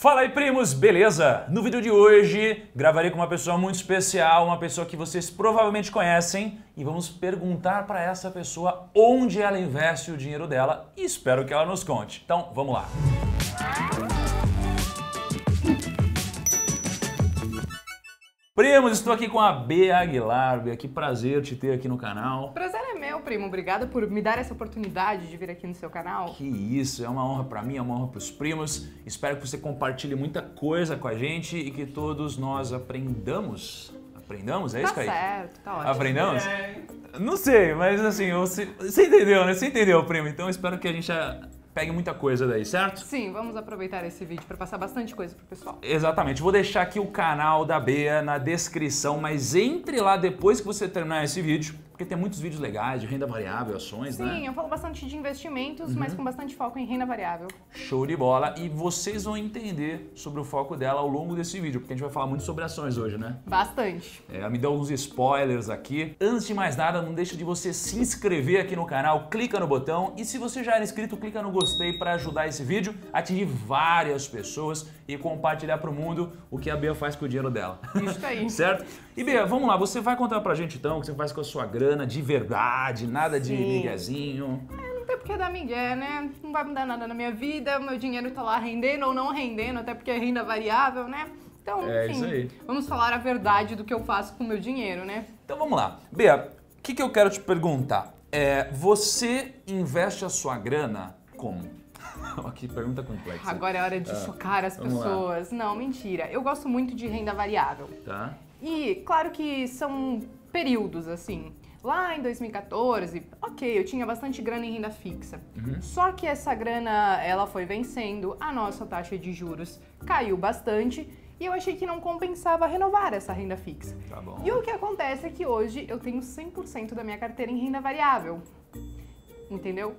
Fala aí, primos, beleza? No vídeo de hoje gravarei com uma pessoa muito especial, uma pessoa que vocês provavelmente conhecem, e vamos perguntar para essa pessoa onde ela investe o dinheiro dela e espero que ela nos conte. Então, vamos lá. Primos, estou aqui com a Bea Aguilar. Bea, que prazer te ter aqui no canal. Prazer é meu, primo. Obrigada por me dar essa oportunidade de vir aqui no seu canal. Que isso, é uma honra para mim, é uma honra para os primos. Espero que você compartilhe muita coisa com a gente e que todos nós aprendamos. Aprendamos? É isso, Kaique? Tá certo, tá ótimo. Aprendamos? Não sei, mas assim, você entendeu, né? Você entendeu, primo. Então eu espero que a gente pegue muita coisa daí, certo? Sim, vamos aproveitar esse vídeo para passar bastante coisa pro pessoal. Exatamente. Vou deixar aqui o canal da Bea na descrição, mas entre lá depois que você terminar esse vídeo, porque tem muitos vídeos legais de renda variável, ações, né? Sim, eu falo bastante de investimentos, mas com bastante foco em renda variável. Show de bola. E vocês vão entender sobre o foco dela ao longo desse vídeo, porque a gente vai falar muito sobre ações hoje, né? Bastante. Ela me deu alguns spoilers aqui. Antes de mais nada, não deixa de você se inscrever aqui no canal, clica no botão e se você já era inscrito, clica no gostei para ajudar esse vídeo a atingir várias pessoas e compartilhar para o mundo o que a Bea faz com o dinheiro dela. Isso aí. Certo? E Bea, vamos lá, você vai contar pra gente então o que você faz com a sua grana de verdade, nada de miguezinho. Não tem porque dar migué, né? Não vai mudar nada na minha vida, meu dinheiro tá lá rendendo ou não rendendo, até porque é renda variável, né? Então, enfim, isso aí. vamos falar a verdade do que eu faço com o meu dinheiro, né? Então vamos lá. Bea, o que eu quero te perguntar? Você investe a sua grana como? Que pergunta complexa. Agora é hora de chocar as pessoas. Não, mentira. Eu gosto muito de renda variável. Tá. E claro que são períodos, assim. Lá em 2014, ok, eu tinha bastante grana em renda fixa. Só que essa grana, ela foi vencendo, a nossa taxa de juros caiu bastante e eu achei que não compensava renovar essa renda fixa. Tá bom. E o que acontece é que hoje eu tenho 100% da minha carteira em renda variável. Entendeu?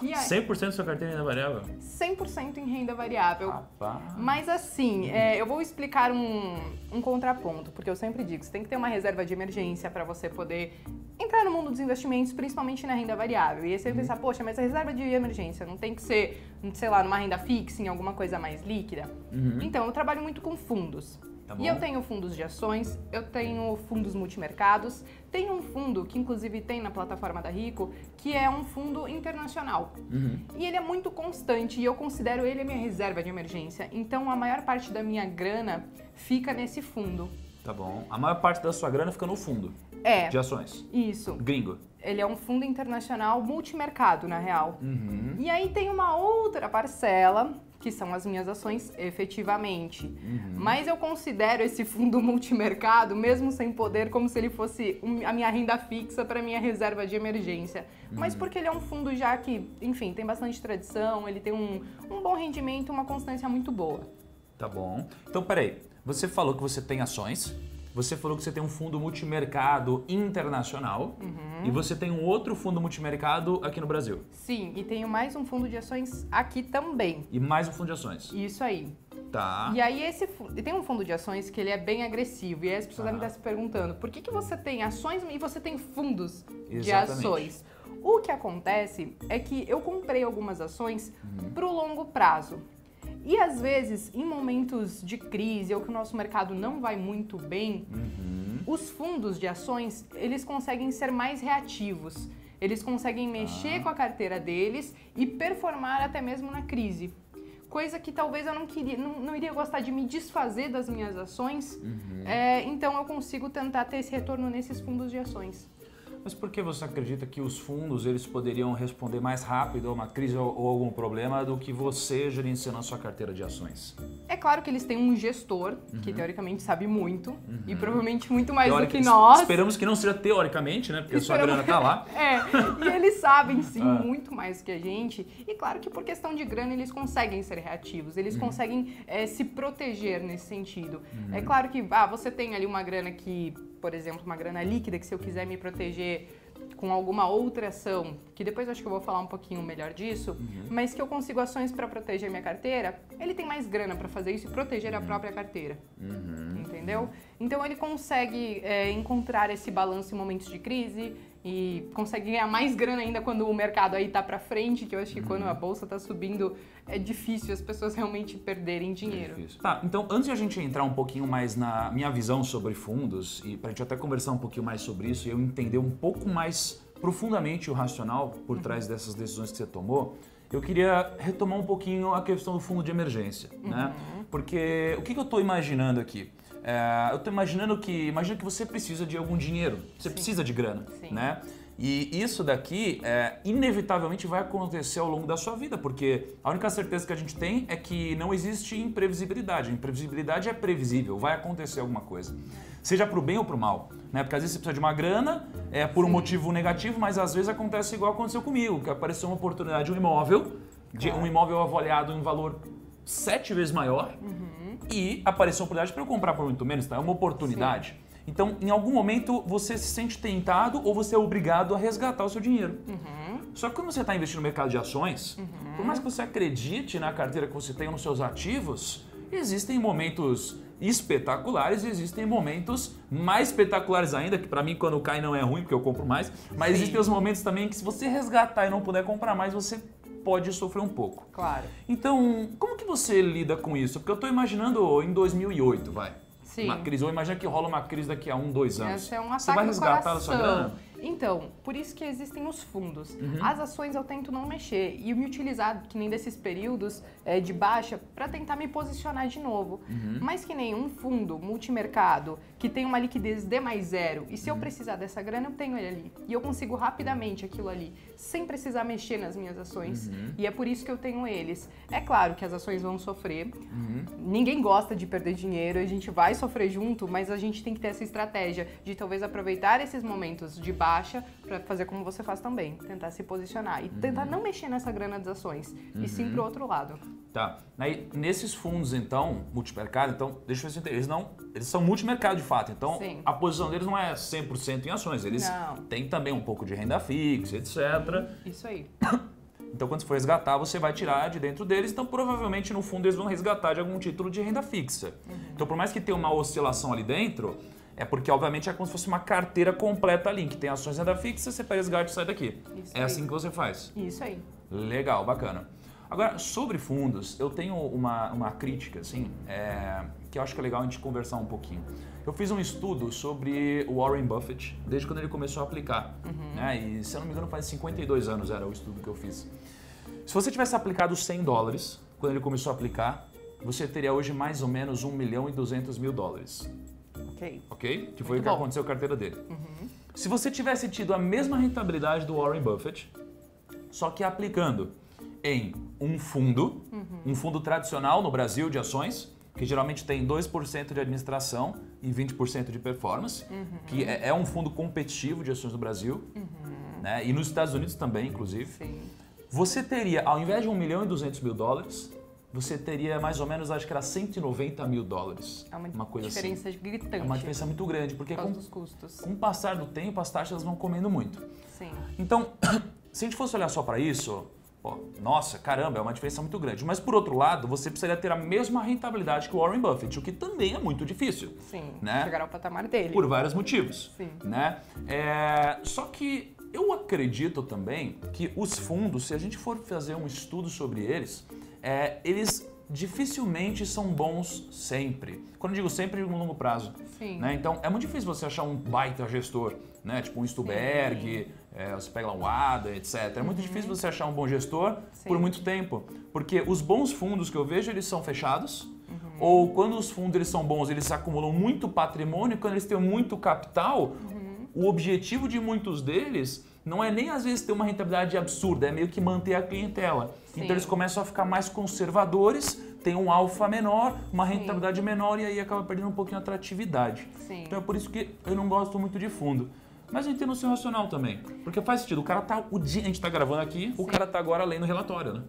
E aí, 100% da sua carteira ainda variável? 100% em renda variável. Rapaz. Mas assim, eu vou explicar um contraponto, porque eu sempre digo, você tem que ter uma reserva de emergência para você poder entrar no mundo dos investimentos, principalmente na renda variável. E aí você pensa, poxa, mas a reserva de emergência não tem que ser, sei lá, numa renda fixa, em alguma coisa mais líquida? Então, eu trabalho muito com fundos. Tá bom. E eu tenho fundos de ações, eu tenho fundos multimercados, tem um fundo que inclusive tem na plataforma da Rico, que é um fundo internacional. E ele é muito constante e eu considero ele a minha reserva de emergência. Então a maior parte da minha grana fica nesse fundo. Tá bom. A maior parte da sua grana fica no fundo de ações. Isso. Gringo. Ele é um fundo internacional multimercado, na real. E aí tem uma outra parcela, que são as minhas ações efetivamente. Mas eu considero esse fundo multimercado, mesmo sem poder, como se ele fosse a minha renda fixa para minha reserva de emergência. Mas porque ele é um fundo já que, enfim, tem bastante tradição, ele tem um bom rendimento, uma constância muito boa. Tá bom. Então, peraí. Você falou que você tem ações, você falou que você tem um fundo multimercado internacional e você tem um outro fundo multimercado aqui no Brasil. Sim, e tenho mais um fundo de ações aqui também. E mais um fundo de ações. Isso aí. Tá. E aí tem um fundo de ações que ele é bem agressivo. E aí as pessoas devem estar se perguntando, por que você tem ações e você tem fundos de ações? O que acontece é que eu comprei algumas ações para o longo prazo. E às vezes, em momentos de crise ou que o nosso mercado não vai muito bem, os fundos de ações, eles conseguem ser mais reativos. Eles conseguem mexer com a carteira deles e performar até mesmo na crise. Coisa que talvez eu não iria gostar de me desfazer das minhas ações, então eu consigo tentar ter esse retorno nesses fundos de ações. Mas por que você acredita que os fundos eles poderiam responder mais rápido a uma crise ou algum problema do que você gerenciando a sua carteira de ações? É claro que eles têm um gestor, que teoricamente sabe muito, e provavelmente muito mais do que nós. Esperamos que não seja teoricamente, né? Porque a sua grana tá lá. E eles sabem sim muito mais que a gente. E claro que por questão de grana eles conseguem ser reativos, eles conseguem se proteger nesse sentido. É claro que você tem ali uma grana que, por exemplo, uma grana líquida, que se eu quiser me proteger com alguma outra ação, que depois acho que eu vou falar um pouquinho melhor disso, mas que eu consigo ações para proteger minha carteira, ele tem mais grana para fazer isso e proteger a própria carteira. Entendeu? entendeu? Então ele consegue encontrar esse balanço em momentos de crise e consegue ganhar mais grana ainda quando o mercado aí tá pra frente, que eu acho que quando a bolsa tá subindo é difícil as pessoas realmente perderem dinheiro. Tá, então antes de a gente entrar um pouquinho mais na minha visão sobre fundos e pra gente até conversar um pouquinho mais sobre isso e eu entender um pouco mais profundamente o racional por trás dessas decisões que você tomou, eu queria retomar um pouquinho a questão do fundo de emergência, né? Porque o que eu estou imaginando aqui? Eu estou imaginando imagina que você precisa de algum dinheiro, você precisa de grana, né? E isso daqui inevitavelmente vai acontecer ao longo da sua vida, porque a única certeza que a gente tem é que não existe imprevisibilidade. A imprevisibilidade é previsível, vai acontecer alguma coisa. Seja para o bem ou para o mal, né? Porque às vezes você precisa de uma grana por um motivo negativo, mas às vezes acontece igual aconteceu comigo, que apareceu uma oportunidade de um imóvel avaliado em um valor 7 vezes maior e apareceu uma oportunidade para eu comprar por muito menos, tá? É uma oportunidade. Então, em algum momento, você se sente tentado ou você é obrigado a resgatar o seu dinheiro. Só que quando você está investindo no mercado de ações, por mais que você acredite na carteira que você tem ou nos seus ativos, existem momentos espetaculares e existem momentos mais espetaculares ainda, que para mim quando cai não é ruim, porque eu compro mais, mas existem os momentos também que se você resgatar e não puder comprar mais, você pode sofrer um pouco. Claro. Então, como que você lida com isso? Porque eu estou imaginando em 2008, vai. Sim. Uma crise, ou imagina que rola uma crise daqui a 1, 2 anos. Essa é um ataque você vai resgatar a sua grana? Então, por isso que existem os fundos. As ações eu tento não mexer e me utilizar, que nem desses períodos de baixa, para tentar me posicionar de novo. Mas que nem um fundo multimercado que tem uma liquidez D mais 0 e se eu precisar dessa grana, eu tenho ele ali. E eu consigo rapidamente aquilo ali, sem precisar mexer nas minhas ações. E é por isso que eu tenho eles. É claro que as ações vão sofrer. Ninguém gosta de perder dinheiro, a gente vai sofrer junto, mas a gente tem que ter essa estratégia de talvez aproveitar esses momentos de baixa para fazer como você faz também, tentar se posicionar e tentar não mexer nessa grana das ações e sim pro outro lado. Tá. Aí, nesses fundos, então, multimercado, então, deixa eu ver se eu entendo, eles são multimercado de fato, então a posição deles não é 100% em ações, eles têm também um pouco de renda fixa, etc. Isso aí. Então, quando você for resgatar, você vai tirar de dentro deles. Então, provavelmente, no fundo, eles vão resgatar de algum título de renda fixa. Então, por mais que tenha uma oscilação ali dentro, é porque, obviamente, é como se fosse uma carteira completa ali, que tem ações de renda fixa, você pega resgate e sai daqui. Isso é aí. assim que você faz. Isso aí. Legal, bacana. Agora, sobre fundos, eu tenho uma crítica, assim, que eu acho que é legal a gente conversar um pouquinho. Eu fiz um estudo sobre o Warren Buffett, desde quando ele começou a aplicar. Né? E, se eu não me engano, faz 52 anos era o estudo que eu fiz. Se você tivesse aplicado $100 quando ele começou a aplicar, você teria hoje mais ou menos $1.200.000. Ok? Que foi o que aconteceu com a carteira dele. Se você tivesse tido a mesma rentabilidade do Warren Buffett, só que aplicando em um fundo tradicional no Brasil de ações, que geralmente tem 2% de administração e 20% de performance, que é um fundo competitivo de ações no Brasil, né? E nos Estados Unidos também, inclusive. Sim. Você teria, ao invés de $1.200.000, você teria mais ou menos, acho que era $190.000. É uma coisa diferença assim. Gritante. É uma diferença muito grande, porque por causa dos custos. Com o passar do tempo, as taxas vão comendo muito. Sim. Então, se a gente fosse olhar só para isso, nossa, caramba, é uma diferença muito grande. Mas, por outro lado, você precisaria ter a mesma rentabilidade que o Warren Buffett, o que também é muito difícil. Sim, né? Chegar ao patamar dele. Por vários motivos. Sim. Né? Só que eu acredito também que os fundos, se a gente for fazer um estudo sobre eles, eles dificilmente são bons sempre. Quando eu digo sempre, no longo prazo. Sim. Né? Então, é muito difícil você achar um baita gestor, né? Tipo um Stuberg, você pega lá um ADA, etc. É muito difícil você achar um bom gestor por muito tempo. Porque os bons fundos que eu vejo, eles são fechados. Ou quando os fundos eles são bons, eles acumulam muito patrimônio. Quando eles têm muito capital, o objetivo de muitos deles não é nem às vezes ter uma rentabilidade absurda, é meio que manter a clientela. Sim. Então eles começam a ficar mais conservadores, tem um alfa menor, uma rentabilidade menor e aí acaba perdendo um pouquinho a atratividade. Sim. Então é por isso que eu não gosto muito de fundo. Mas eu entendo o seu racional também. Porque faz sentido, o cara tá, a gente tá gravando aqui, o cara tá agora lendo o relatório, né?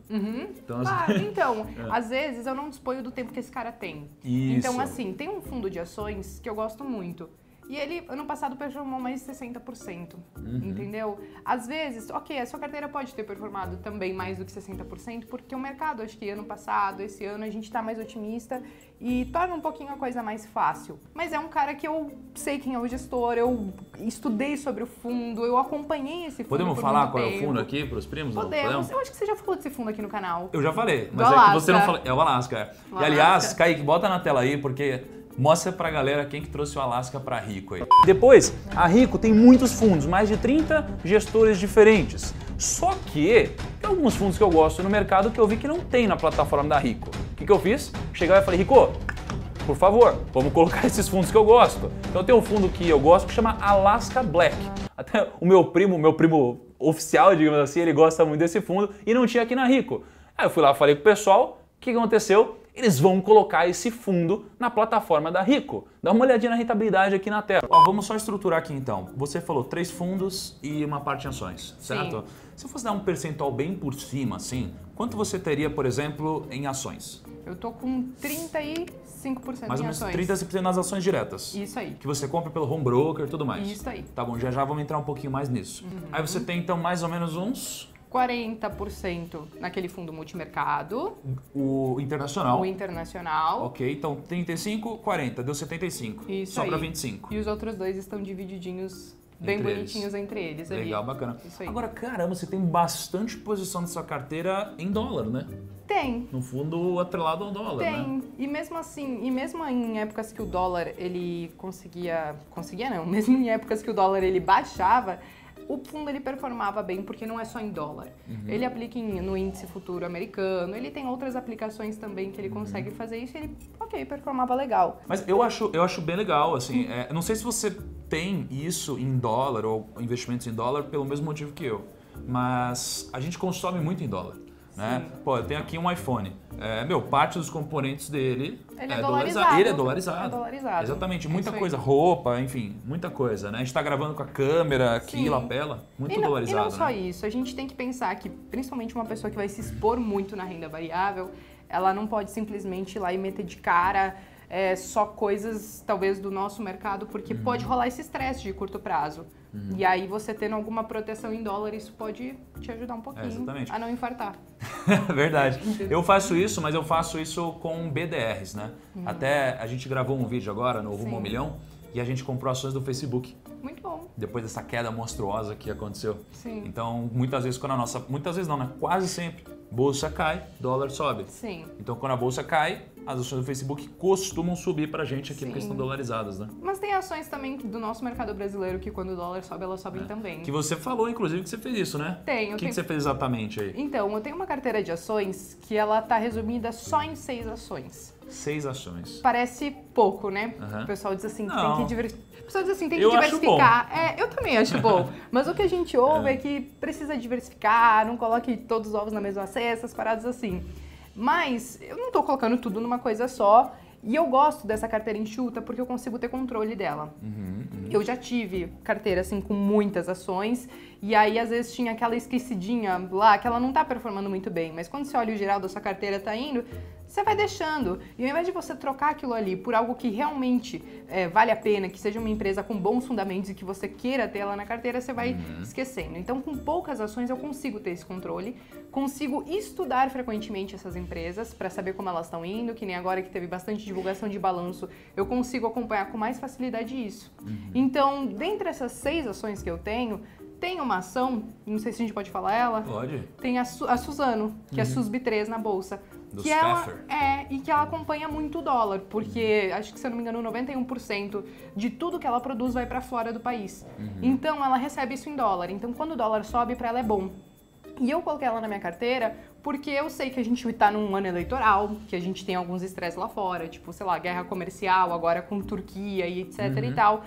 Então, às vezes eu não disponho do tempo que esse cara tem. Isso. Então, assim, tem um fundo de ações que eu gosto muito. E ele, ano passado, performou mais de 60%, entendeu? Às vezes, ok, a sua carteira pode ter performado também mais do que 60%, porque o mercado, acho que ano passado, esse ano, a gente tá mais otimista e torna um pouquinho a coisa mais fácil. Mas é um cara que eu sei quem é o gestor, eu estudei sobre o fundo, eu acompanhei esse fundo. Podemos falar qual é o fundo aqui para os primos? Podemos. Eu acho que você já falou desse fundo aqui no canal. Eu já falei, mas é que você não falou. É o Alasca. E aliás, Kaique, bota na tela aí, porque mostra pra galera quem que trouxe o Alasca pra Rico aí. Depois, a Rico tem muitos fundos, mais de 30 gestores diferentes. Só que tem alguns fundos que eu gosto no mercado que eu vi que não tem na plataforma da Rico. O que eu fiz? Cheguei e falei, Rico, por favor, vamos colocar esses fundos que eu gosto. Então tem um fundo que eu gosto que chama Alaska Black. Até o meu primo oficial, digamos assim, ele gosta muito desse fundo e não tinha aqui na Rico. Aí eu fui lá, falei com o pessoal, o que aconteceu? Eles vão colocar esse fundo na plataforma da Rico. Dá uma olhadinha na rentabilidade aqui na tela. Ó, vamos só estruturar aqui então. Você falou 3 fundos e uma parte em ações, certo? Sim. Se eu fosse dar um percentual bem por cima, assim, quanto você teria, por exemplo, em ações? Eu tô com 35% mais ou menos 35% nas ações diretas. Isso aí. Que você compra pelo home broker e tudo mais. Isso aí. Tá bom, já vamos entrar um pouquinho mais nisso. Aí você tem então mais ou menos uns 40% naquele fundo multimercado. O internacional. O internacional. Ok, então 35, 40, deu 75. Isso sobra aí. 25. E os outros dois estão divididinhos bem entre bonitinhos entre eles. Legal, ali. Bacana. Isso aí. Agora, caramba, você tem bastante posição da sua carteira em dólar, né? Tem. No fundo atrelado ao dólar, né? Tem. E mesmo assim, mesmo em épocas que o dólar ele conseguia não, mesmo em épocas que o dólar ele baixava, o fundo ele performava bem porque não é só em dólar. Ele aplica no índice futuro americano, ele tem outras aplicações também que ele consegue fazer isso e ele, performava legal. Mas eu acho bem legal, assim, não sei se você tem isso em dólar ou investimentos em dólar pelo mesmo motivo que eu, mas a gente consome muito em dólar. Né? Pô, eu tenho aqui um iPhone. Parte dos componentes dele é dolarizado. Ele é dolarizado. Exatamente, muita coisa, roupa, enfim, muita coisa, né? A gente tá gravando com a câmera aqui, lapela, muito dolarizado. E não só isso, a gente tem que pensar que, principalmente uma pessoa que vai se expor muito na renda variável, ela não pode simplesmente ir lá e meter de cara só coisas, talvez, do nosso mercado, porque pode rolar esse estresse de curto prazo. E aí você tendo alguma proteção em dólar, isso pode te ajudar um pouquinho a não infartar. Verdade. Eu faço isso, mas eu faço isso com BDRs, né? Até a gente gravou um vídeo agora no Rumo ao Milhão e a gente comprou ações do Facebook. Muito bom. Depois dessa queda monstruosa que aconteceu. Sim. Então, muitas vezes quando muitas vezes não, né? Quase sempre, bolsa cai, dólar sobe. Sim. Então, quando a bolsa cai, as ações do Facebook costumam subir pra gente aqui porque estão dolarizadas, né? Mas tem ações também do nosso mercado brasileiro que quando o dólar sobe, elas sobem também. Que você falou, inclusive, que você fez isso, né? Tenho. O que você fez exatamente aí? Então, eu tenho uma carteira de ações que ela tá resumida só em 6 ações. 6 ações. Parece pouco, né? O pessoal diz assim, tem que diversificar. O pessoal diz assim, tem que diversificar. Eu também acho bom. Mas o que a gente ouve é que precisa diversificar, não coloque todos os ovos na mesma cesta, essas paradas assim. Mas eu não tô colocando tudo numa coisa só. E eu gosto dessa carteira enxuta porque eu consigo ter controle dela. Eu já tive carteira assim com muitas ações e aí às vezes tinha aquela esquecidinha lá que ela não tá performando muito bem, mas quando você olha o geral da sua carteira tá indo, você vai deixando. E ao invés de você trocar aquilo ali por algo que realmente vale a pena, que seja uma empresa com bons fundamentos e que você queira ter ela na carteira, você vai esquecendo. Então com poucas ações eu consigo ter esse controle, consigo estudar frequentemente essas empresas para saber como elas estão indo, que nem agora que teve bastante divulgação de balanço, eu consigo acompanhar com mais facilidade isso. Então, dentre essas 6 ações que eu tenho, tem uma ação, não sei se a gente pode falar ela. Pode. Tem a Suzano, que é a SUSB3 na bolsa. Que ela e que ela acompanha muito o dólar, porque acho que, se eu não me engano, 91% de tudo que ela produz vai para fora do país. Então, ela recebe isso em dólar. Então, quando o dólar sobe, para ela é bom. E eu coloquei ela na minha carteira porque eu sei que a gente está num ano eleitoral, que a gente tem alguns estresses lá fora, tipo, sei lá, guerra comercial, agora com Turquia e etc e tal.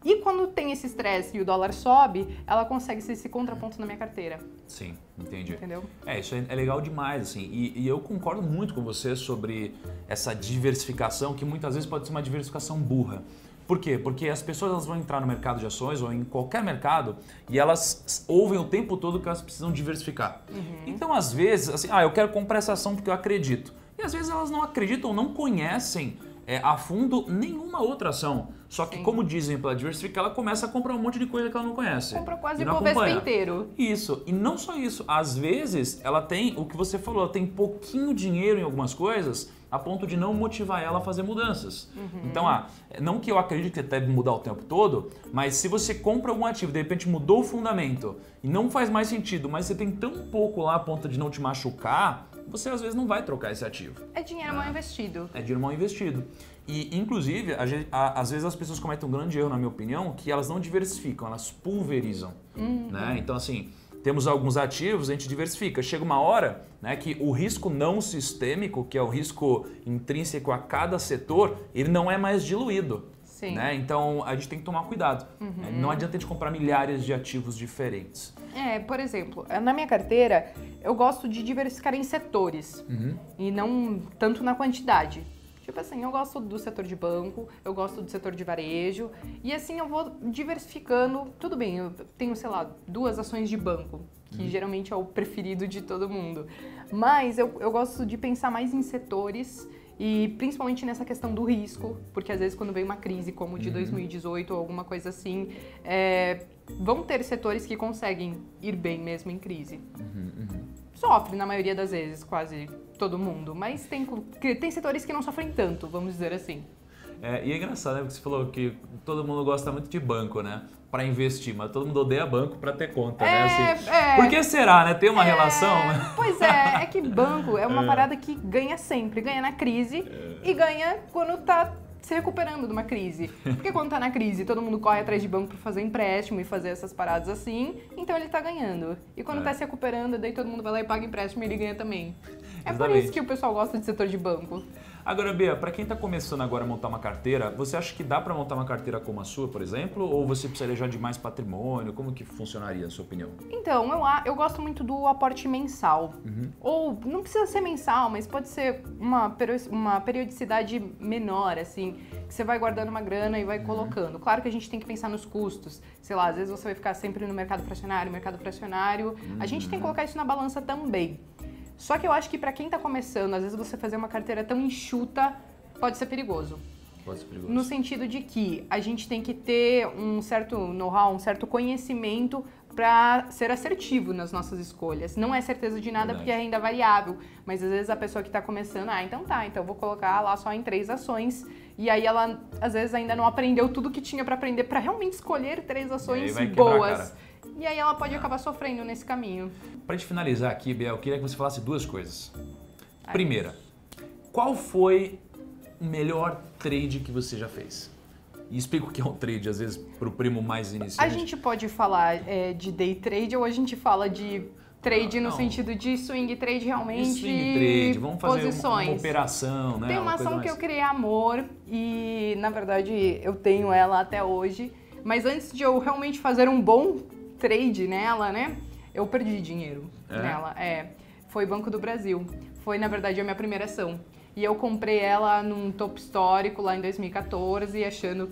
E quando tem esse estresse e o dólar sobe, ela consegue ser esse contraponto na minha carteira. Sim, entendi. Entendeu? Isso é legal demais, assim. E eu concordo muito com você sobre essa diversificação, que muitas vezes pode ser uma diversificação burra. Por quê? Porque as pessoas elas vão entrar no mercado de ações ou em qualquer mercado e elas ouvem o tempo todo que elas precisam diversificar. Então, às vezes, assim, eu quero comprar essa ação porque eu acredito. E às vezes elas não acreditam ou não conhecem a fundo nenhuma outra ação. Só que, como dizem pela Diversifica, ela começa a comprar um monte de coisa que ela não conhece. Compra quase o Bovespa inteiro. Isso. E não só isso. Às vezes, ela tem, o que você falou, ela tem pouquinho dinheiro em algumas coisas, a ponto de não motivar ela a fazer mudanças. Então, não que eu acredite que deve mudar o tempo todo, mas se você compra algum ativo, de repente mudou o fundamento e não faz mais sentido, mas você tem tão pouco lá a ponto de não te machucar, você às vezes não vai trocar esse ativo. É dinheiro mal investido. É dinheiro mal investido. E, inclusive, às vezes as pessoas cometem um grande erro, na minha opinião, que elas não diversificam, elas pulverizam. Né? Então, assim, temos alguns ativos, a gente diversifica. Chega uma hora, né, que o risco não sistêmico, que é o risco intrínseco a cada setor, ele não é mais diluído. Sim. Né? Então, a gente tem que tomar cuidado. Não adianta a gente comprar milhares de ativos diferentes. Por exemplo, na minha carteira, eu gosto de diversificar em setores e não tanto na quantidade. Tipo assim, eu gosto do setor de banco, eu gosto do setor de varejo e assim eu vou diversificando. Tudo bem, eu tenho, sei lá, 2 ações de banco, que geralmente é o preferido de todo mundo. Mas eu gosto de pensar mais em setores e principalmente nessa questão do risco, porque às vezes quando vem uma crise como de 2018 ou alguma coisa assim, vão ter setores que conseguem ir bem mesmo em crise. Sofre na maioria das vezes, quase todo mundo, mas tem setores que não sofrem tanto, vamos dizer assim. E é engraçado, né? Porque você falou que todo mundo gosta muito de banco, né? Para investir, mas todo mundo odeia banco para ter conta, né? Assim, por que será, né? Tem uma relação, né? Pois é que banco é uma parada que ganha sempre, ganha na crise e ganha quando tá se recuperando de uma crise. Porque quando tá na crise, todo mundo corre atrás de banco para fazer empréstimo e fazer essas paradas assim, então ele tá ganhando. E quando tá se recuperando, daí todo mundo vai lá e paga empréstimo e ele ganha também. Por isso que o pessoal gosta de setor de banco. Agora, Bea, para quem está começando agora a montar uma carteira, você acha que dá para montar uma carteira como a sua, por exemplo? Ou você precisaria já de mais patrimônio? Como que funcionaria, a sua opinião? Então, eu gosto muito do aporte mensal. Ou, não precisa ser mensal, mas pode ser uma periodicidade menor, assim, que você vai guardando uma grana e vai colocando. Claro que a gente tem que pensar nos custos. Sei lá, às vezes você vai ficar sempre no mercado fracionário. A gente tem que colocar isso na balança também. Só que eu acho que para quem tá começando, às vezes você fazer uma carteira tão enxuta pode ser perigoso. Pode ser perigoso. No sentido de que a gente tem que ter um certo know-how, um certo conhecimento para ser assertivo nas nossas escolhas. Não é certeza de nada porque é renda variável, mas às vezes a pessoa que está começando, então eu vou colocar lá só em 3 ações e aí ela às vezes ainda não aprendeu tudo que tinha para aprender para realmente escolher 3 ações boas. E aí ela pode acabar sofrendo nesse caminho. Pra gente finalizar aqui, Bea, eu queria que você falasse 2 coisas. Primeira, qual foi o melhor trade que você já fez? E explica o que é um trade, às vezes, pro primo mais iniciante. A gente pode falar de day trade ou a gente fala de trade no sentido de swing trade realmente? Swing trade, vamos fazer uma operação, né? Tem uma ação que eu criei amor e, na verdade, eu tenho ela até hoje. Mas antes de eu realmente fazer um bom trade nela, né? Eu perdi dinheiro nela. Foi Banco do Brasil. Foi, na verdade, a minha primeira ação. E eu comprei ela num topo histórico lá em 2014, achando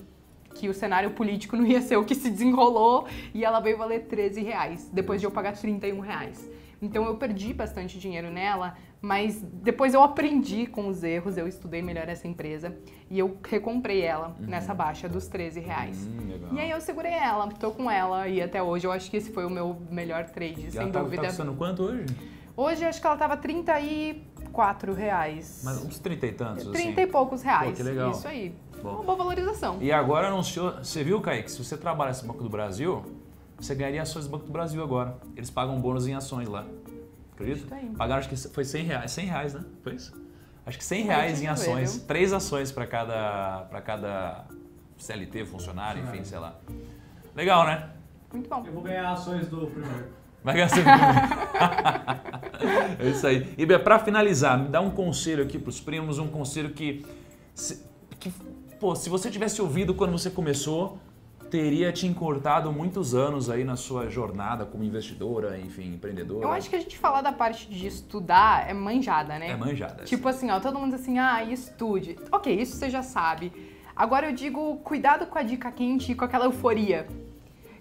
que o cenário político não ia ser o que se desenrolou. E ela veio valer R$13, depois de eu pagar R$31. Então eu perdi bastante dinheiro nela, mas depois eu aprendi com os erros, eu estudei melhor essa empresa e eu recomprei ela nessa baixa dos R$13. E aí eu segurei ela, tô com ela e até hoje eu acho que esse foi o meu melhor trade, sem dúvida. Tá custando quanto hoje? Hoje acho que ela tava R$34. Mas uns 30 e tantos, 30 e poucos reais. Pô, que legal. Isso aí. Uma boa valorização. E agora anunciou, você viu, Kaique, se você trabalha nesse Banco do Brasil, você ganharia ações do Banco do Brasil agora. Eles pagam bônus em ações lá. Acredita? Pagaram, acho que foi R$100, R$100, né? Foi isso? Acho que R$100 em ações. 3 ações para cada CLT, funcionário, enfim, sei lá. Legal, né? Muito bom. Eu vou ganhar ações do primeiro. Vai ganhar ações do primeiro. É isso aí. E para finalizar, me dá um conselho aqui para os primos, um conselho que pô, se você tivesse ouvido quando você começou, teria te encurtado muitos anos aí na sua jornada como investidora, enfim, empreendedora. Eu acho que a gente falar da parte de estudar é manjada, né? É manjada. Tipo assim, todo mundo assim, estude. Ok, isso você já sabe. Agora eu digo, cuidado com a dica quente e com aquela euforia.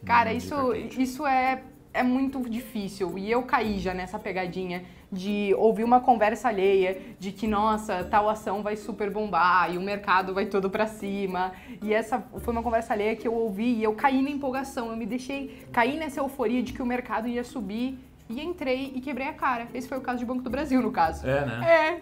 Cara, isso é muito difícil. E eu caí já nessa pegadinha de ouvir uma conversa alheia de que, nossa, tal ação vai super bombar e o mercado vai todo pra cima. E essa foi uma conversa alheia que eu ouvi e eu caí na empolgação, eu me deixei cair nessa euforia de que o mercado ia subir. E entrei e quebrei a cara. Esse foi o caso de Banco do Brasil, no caso. É, né?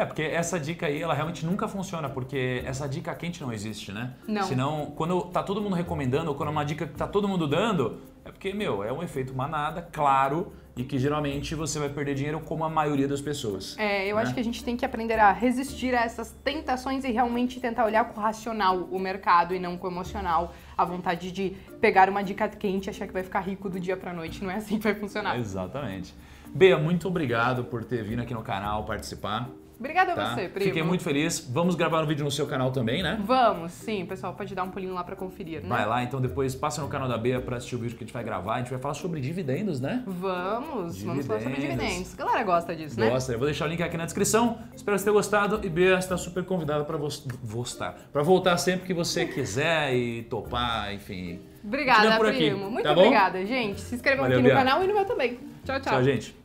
Porque essa dica aí, ela realmente nunca funciona, porque essa dica quente não existe, né? Não. Senão, quando tá todo mundo recomendando, ou quando é uma dica que tá todo mundo dando, é porque, é um efeito manada, claro, e que geralmente você vai perder dinheiro como a maioria das pessoas. Eu acho que a gente tem que aprender a resistir a essas tentações e realmente tentar olhar com o racional o mercado e não com o emocional. A vontade de pegar uma dica quente e achar que vai ficar rico do dia pra noite. Não é assim que vai funcionar. Exatamente. Bea, muito obrigado por ter vindo aqui no canal participar. Obrigada a você, primo. Fiquei muito feliz. Vamos gravar um vídeo no seu canal também, né? Vamos, sim. Pessoal, pode dar um pulinho lá pra conferir, né? Vai lá, então depois passa no canal da Bea pra assistir o vídeo que a gente vai gravar. A gente vai falar sobre dividendos, né? Vamos falar sobre dividendos. A galera gosta disso, né? Gosta. Eu vou deixar o link aqui na descrição. Espero que você tenha gostado. E Bea está super convidada pra voltar sempre que você quiser e topar, enfim. Obrigada, primo. Muito obrigada, gente. Se inscrevam aqui no canal e no meu também. Tchau, tchau. Tchau, gente.